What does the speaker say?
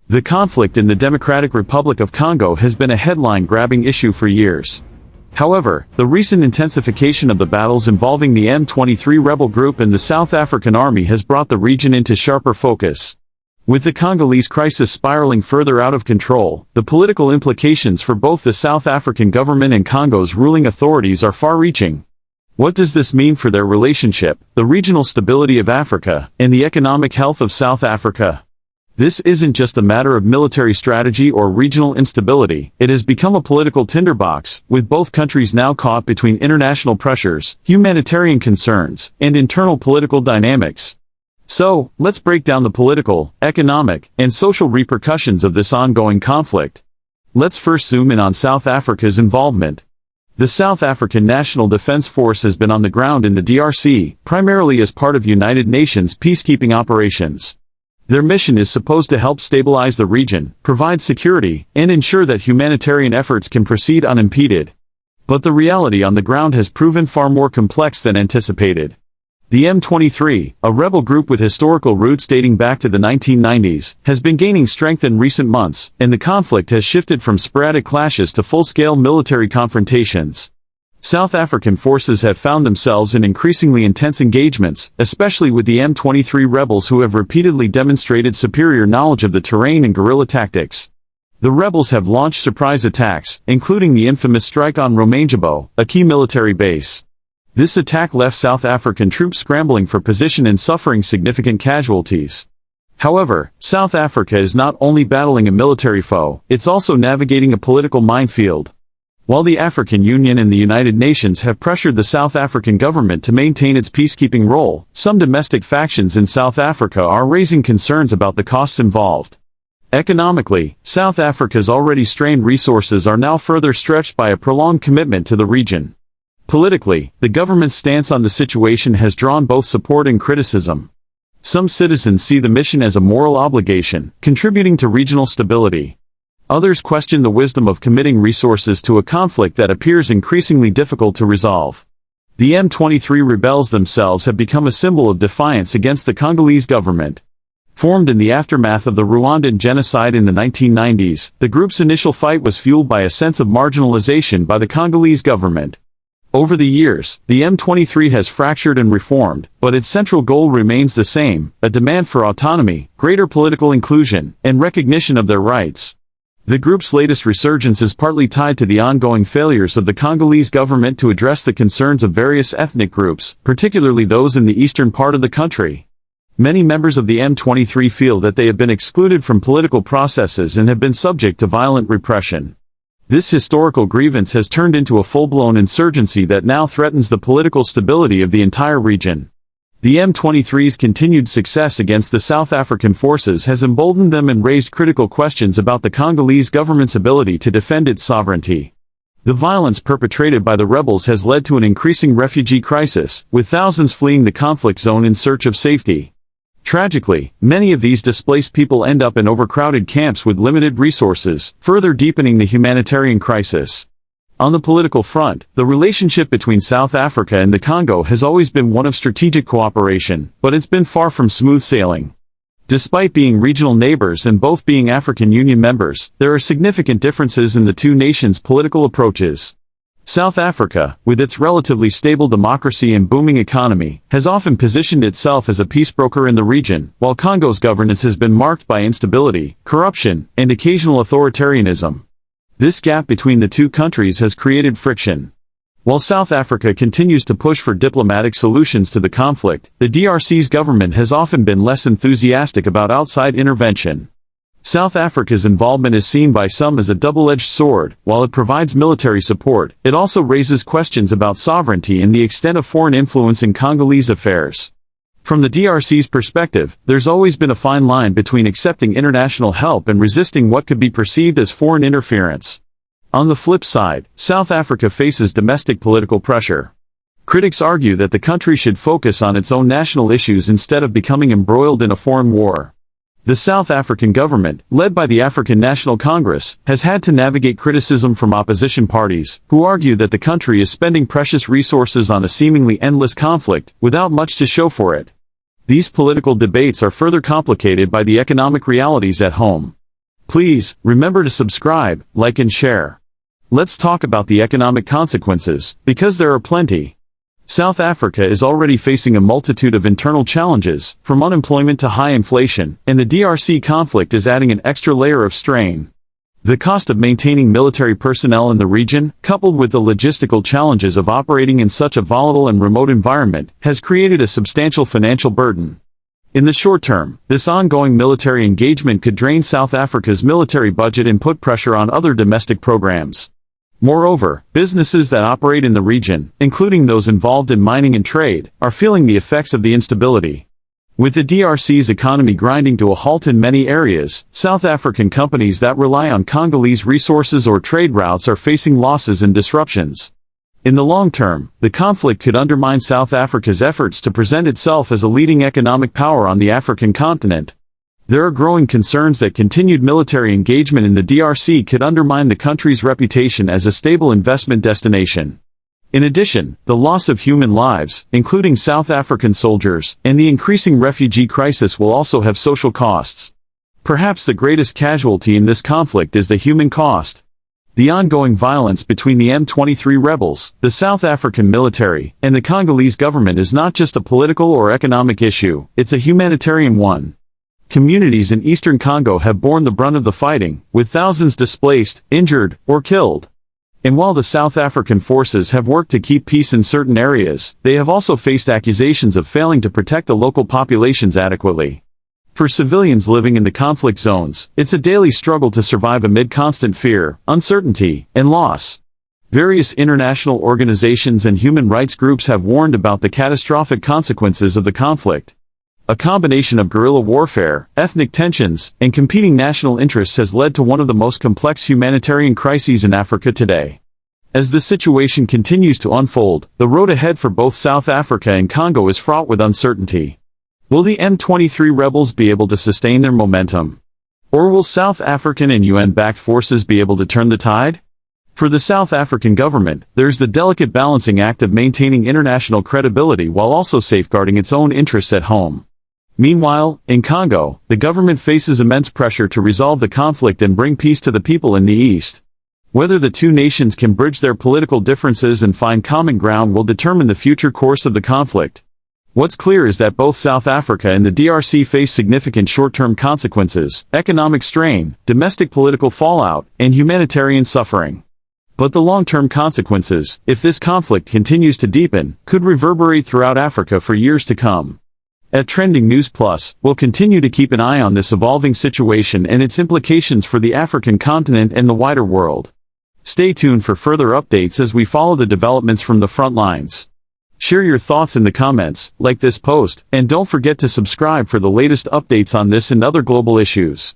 The conflict in the Democratic Republic of Congo has been a headline-grabbing issue for years. However, the recent intensification of the battles involving the M23 rebel group and the South African Army has brought the region into sharper focus. With the Congolese crisis spiraling further out of control, the political implications for both the South African government and Congo's ruling authorities are far-reaching. What does this mean for their relationship, the regional stability of Africa, and the economic health of South Africa? This isn't just a matter of military strategy or regional instability, it has become a political tinderbox, with both countries now caught between international pressures, humanitarian concerns, and internal political dynamics. So, let's break down the political, economic, and social repercussions of this ongoing conflict. Let's first zoom in on South Africa's involvement. The South African National Defense Force has been on the ground in the DRC, primarily as part of United Nations peacekeeping operations. Their mission is supposed to help stabilize the region, provide security, and ensure that humanitarian efforts can proceed unimpeded. But the reality on the ground has proven far more complex than anticipated. The M23, a rebel group with historical roots dating back to the 1990s, has been gaining strength in recent months, and the conflict has shifted from sporadic clashes to full-scale military confrontations. South African forces have found themselves in increasingly intense engagements, especially with the M23 rebels who have repeatedly demonstrated superior knowledge of the terrain and guerrilla tactics. The rebels have launched surprise attacks, including the infamous strike on Romanjabo, a key military base. This attack left South African troops scrambling for position and suffering significant casualties. However, South Africa is not only battling a military foe, it's also navigating a political minefield. While the African Union and the United Nations have pressured the South African government to maintain its peacekeeping role, some domestic factions in South Africa are raising concerns about the costs involved. Economically, South Africa's already strained resources are now further stretched by a prolonged commitment to the region. Politically, the government's stance on the situation has drawn both support and criticism. Some citizens see the mission as a moral obligation, contributing to regional stability. Others question the wisdom of committing resources to a conflict that appears increasingly difficult to resolve. The M23 rebels themselves have become a symbol of defiance against the Congolese government. Formed in the aftermath of the Rwandan genocide in the 1990s, the group's initial fight was fueled by a sense of marginalization by the Congolese government. Over the years, the M23 has fractured and reformed, but its central goal remains the same, a demand for autonomy, greater political inclusion, and recognition of their rights. The group's latest resurgence is partly tied to the ongoing failures of the Congolese government to address the concerns of various ethnic groups, particularly those in the eastern part of the country. Many members of the M23 feel that they have been excluded from political processes and have been subject to violent repression. This historical grievance has turned into a full-blown insurgency that now threatens the political stability of the entire region. The M23's continued success against the South African forces has emboldened them and raised critical questions about the Congolese government's ability to defend its sovereignty. The violence perpetrated by the rebels has led to an increasing refugee crisis, with thousands fleeing the conflict zone in search of safety. Tragically, many of these displaced people end up in overcrowded camps with limited resources, further deepening the humanitarian crisis. On the political front, the relationship between South Africa and the Congo has always been one of strategic cooperation, but it's been far from smooth sailing. Despite being regional neighbors and both being African Union members, there are significant differences in the two nations' political approaches. South Africa, with its relatively stable democracy and booming economy, has often positioned itself as a peace broker in the region, while Congo's governance has been marked by instability, corruption, and occasional authoritarianism. This gap between the two countries has created friction. While South Africa continues to push for diplomatic solutions to the conflict, the DRC's government has often been less enthusiastic about outside intervention. South Africa's involvement is seen by some as a double-edged sword. While it provides military support, it also raises questions about sovereignty and the extent of foreign influence in Congolese affairs. From the DRC's perspective, there's always been a fine line between accepting international help and resisting what could be perceived as foreign interference. On the flip side, South Africa faces domestic political pressure. Critics argue that the country should focus on its own national issues instead of becoming embroiled in a foreign war. The South African government, led by the African National Congress, has had to navigate criticism from opposition parties, who argue that the country is spending precious resources on a seemingly endless conflict, without much to show for it. These political debates are further complicated by the economic realities at home. Please, remember to subscribe, like and share. Let's talk about the economic consequences, because there are plenty. South Africa is already facing a multitude of internal challenges, from unemployment to high inflation, and the DRC conflict is adding an extra layer of strain. The cost of maintaining military personnel in the region, coupled with the logistical challenges of operating in such a volatile and remote environment, has created a substantial financial burden. In the short term, this ongoing military engagement could drain South Africa's military budget and put pressure on other domestic programs. Moreover, businesses that operate in the region, including those involved in mining and trade, are feeling the effects of the instability. With the DRC's economy grinding to a halt in many areas, South African companies that rely on Congolese resources or trade routes are facing losses and disruptions. In the long term, the conflict could undermine South Africa's efforts to present itself as a leading economic power on the African continent. There are growing concerns that continued military engagement in the DRC could undermine the country's reputation as a stable investment destination. In addition, the loss of human lives, including South African soldiers, and the increasing refugee crisis will also have social costs. Perhaps the greatest casualty in this conflict is the human cost. The ongoing violence between the M23 rebels, the South African military, and the Congolese government is not just a political or economic issue, it's a humanitarian one. Communities in eastern Congo have borne the brunt of the fighting, with thousands displaced, injured, or killed. And while the South African forces have worked to keep peace in certain areas, they have also faced accusations of failing to protect the local populations adequately. For civilians living in the conflict zones, it's a daily struggle to survive amid constant fear, uncertainty, and loss. Various international organizations and human rights groups have warned about the catastrophic consequences of the conflict. A combination of guerrilla warfare, ethnic tensions, and competing national interests has led to one of the most complex humanitarian crises in Africa today. As the situation continues to unfold, the road ahead for both South Africa and Congo is fraught with uncertainty. Will the M23 rebels be able to sustain their momentum? Or will South African and UN-backed forces be able to turn the tide? For the South African government, there's the delicate balancing act of maintaining international credibility while also safeguarding its own interests at home. Meanwhile, in Congo, the government faces immense pressure to resolve the conflict and bring peace to the people in the east. Whether the two nations can bridge their political differences and find common ground will determine the future course of the conflict. What's clear is that both South Africa and the DRC face significant short-term consequences, economic strain, domestic political fallout, and humanitarian suffering. But the long-term consequences, if this conflict continues to deepen, could reverberate throughout Africa for years to come. At Trending News Plus, we'll continue to keep an eye on this evolving situation and its implications for the African continent and the wider world. Stay tuned for further updates as we follow the developments from the front lines. Share your thoughts in the comments, like this post, and don't forget to subscribe for the latest updates on this and other global issues.